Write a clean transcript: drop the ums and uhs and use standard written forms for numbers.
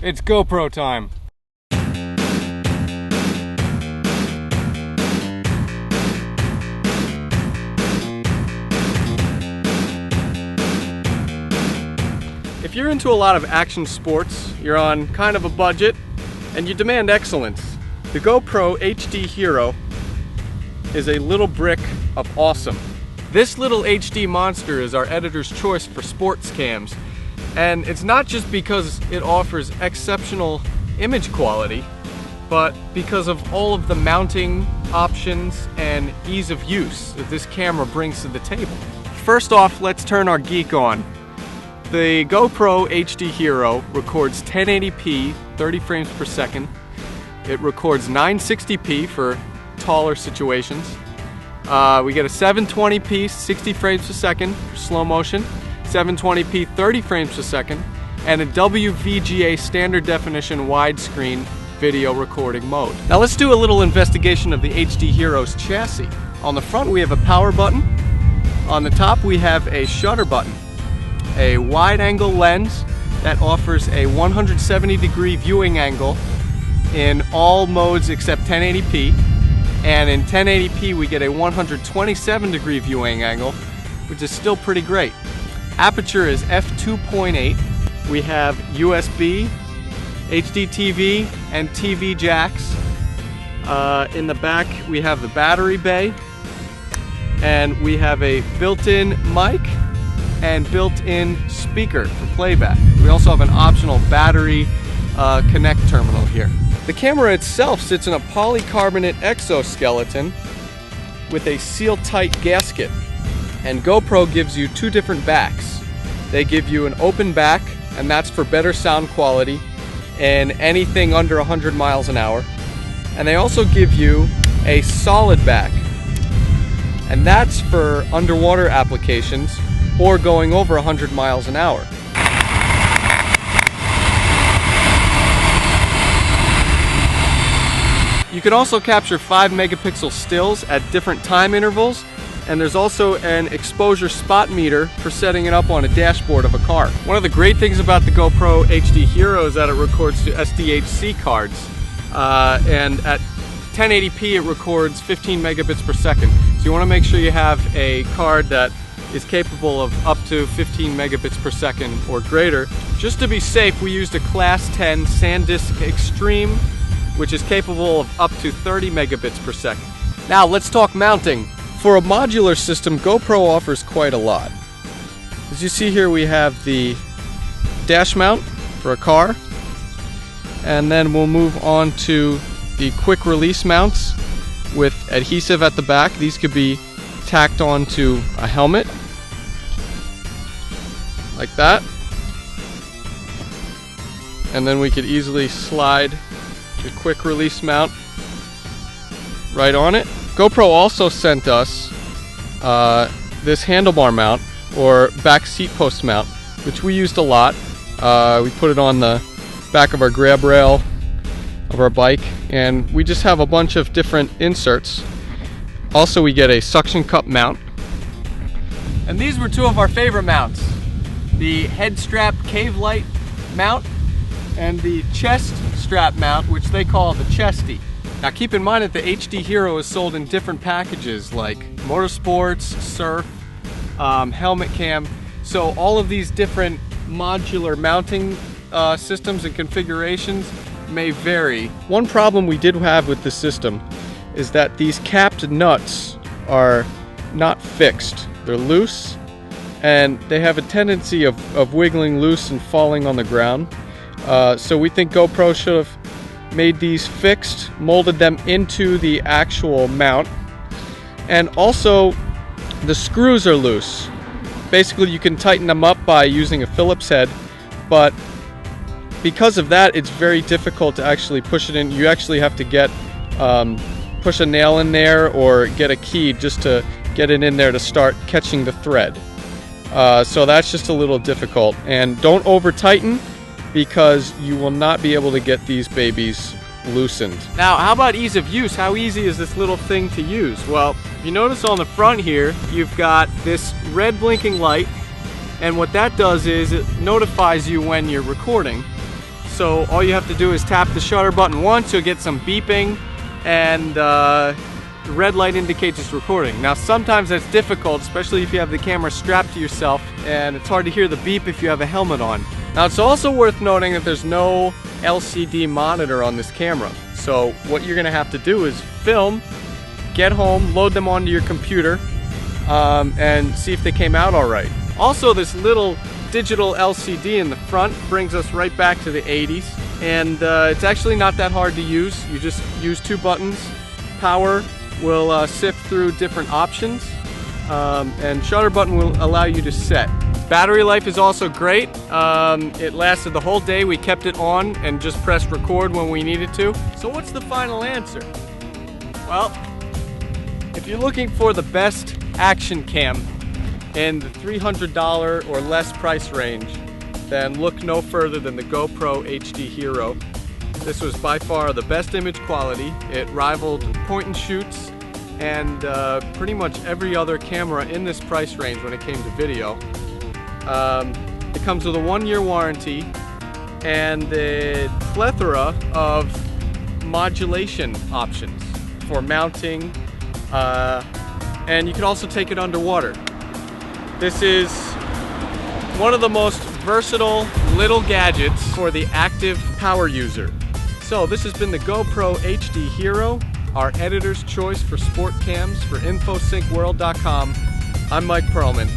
It's GoPro time. If you're into a lot of action sports, you're on kind of a budget, and you demand excellence, the GoPro HD Hero is a little brick of awesome. This little HD monster is our editor's choice for sports cams. And it's not just because it offers exceptional image quality, but because of all of the mounting options and ease of use that this camera brings to the table. First off, let's turn our geek on. The GoPro HD Hero records 1080p, 30 frames per second. It records 960p for taller situations. We get a 720p, 60 frames a second for slow motion, 720p, 30 frames a second, and a WVGA standard definition widescreen video recording mode. Now let's do a little investigation of the HD Hero's chassis. On the front we have a power button. On the top we have a shutter button. A wide angle lens that offers a 170-degree viewing angle in all modes except 1080p. And in 1080p we get a 127-degree viewing angle, which is still pretty great. Aperture is f2.8. We have USB, HD TV, and TV jacks. In the back we have the battery bay, and we have a built-in mic and built-in speaker for playback. We also have an optional battery connect terminal here. The camera itself sits in a polycarbonate exoskeleton with a seal-tight gasket. And GoPro gives you two different backs. They give you an open back, and that's for better sound quality in anything under 100 miles an hour. And they also give you a solid back, and that's for underwater applications or going over 100 miles an hour. You can also capture 5 megapixel stills at different time intervals, and there's also an exposure spot meter for setting it up on a dashboard of a car. One of the great things about the GoPro HD Hero is that it records to SDHC cards, and at 1080p it records 15 megabits per second. So you want to make sure you have a card that is capable of up to 15 megabits per second or greater. Just to be safe, we used a Class 10 SanDisk Extreme, which is capable of up to 30 megabits per second. Now let's talk mounting. For a modular system, GoPro offers quite a lot. As you see here, we have the dash mount for a car, and then we'll move on to the quick release mounts with adhesive at the back. These could be tacked onto a helmet like that, and then we could easily slide the quick release mount right on it. GoPro also sent us this handlebar mount, or back seat post mount, which we used a lot. We put it on the back of our grab rail of our bike, and we just have a bunch of different inserts. Also, we get a suction cup mount. And these were two of our favorite mounts: the head strap cave light mount and the chest strap mount, which they call the chesty. Now keep in mind that the HD Hero is sold in different packages like motorsports, surf, helmet cam. So all of these different modular mounting systems and configurations may vary. One problem we did have with the system is that these capped nuts are not fixed. They're loose, and they have a tendency of wiggling loose and falling on the ground. So we think GoPro should have made these fixed, molded them into the actual mount. And also, the screws are loose. Basically, you can tighten them up by using a Phillips head, but because of that, it's very difficult to actually push it in. You actually have to get push a nail in there or get a key just to get it in there to start catching the thread. So that's just a little difficult. And don't over tighten, because you will not be able to get these babies loosened. Now, how about ease of use? How easy is this little thing to use? Well, if you notice on the front here, you've got this red blinking light, and what that does is it notifies you when you're recording. So all you have to do is tap the shutter button once, you'll get some beeping, and the red light indicates it's recording. Now sometimes that's difficult, especially if you have the camera strapped to yourself, and it's hard to hear the beep if you have a helmet on. Now it's also worth noting that there's no LCD monitor on this camera. So what you're gonna have to do is film, get home, load them onto your computer, and see if they came out all right. Also, this little digital LCD in the front brings us right back to the 80s, and it's actually not that hard to use. You just use 2 buttons. Power will sift through different options, and shutter button will allow you to set. Battery life is also great. It lasted the whole day. We kept it on and just pressed record when we needed to. So what's the final answer? Well, if you're looking for the best action cam in the $300 or less price range, then look no further than the GoPro HD Hero. This was by far the best image quality. It rivaled point and shoots and pretty much every other camera in this price range when it came to video. It comes with a 1-year warranty and a plethora of modulation options for mounting, and you can also take it underwater. This is one of the most versatile little gadgets for the active power user. So this has been the GoPro HD Hero, our editor's choice for sport cams for InfoSyncWorld.com. I'm Mike Perlman.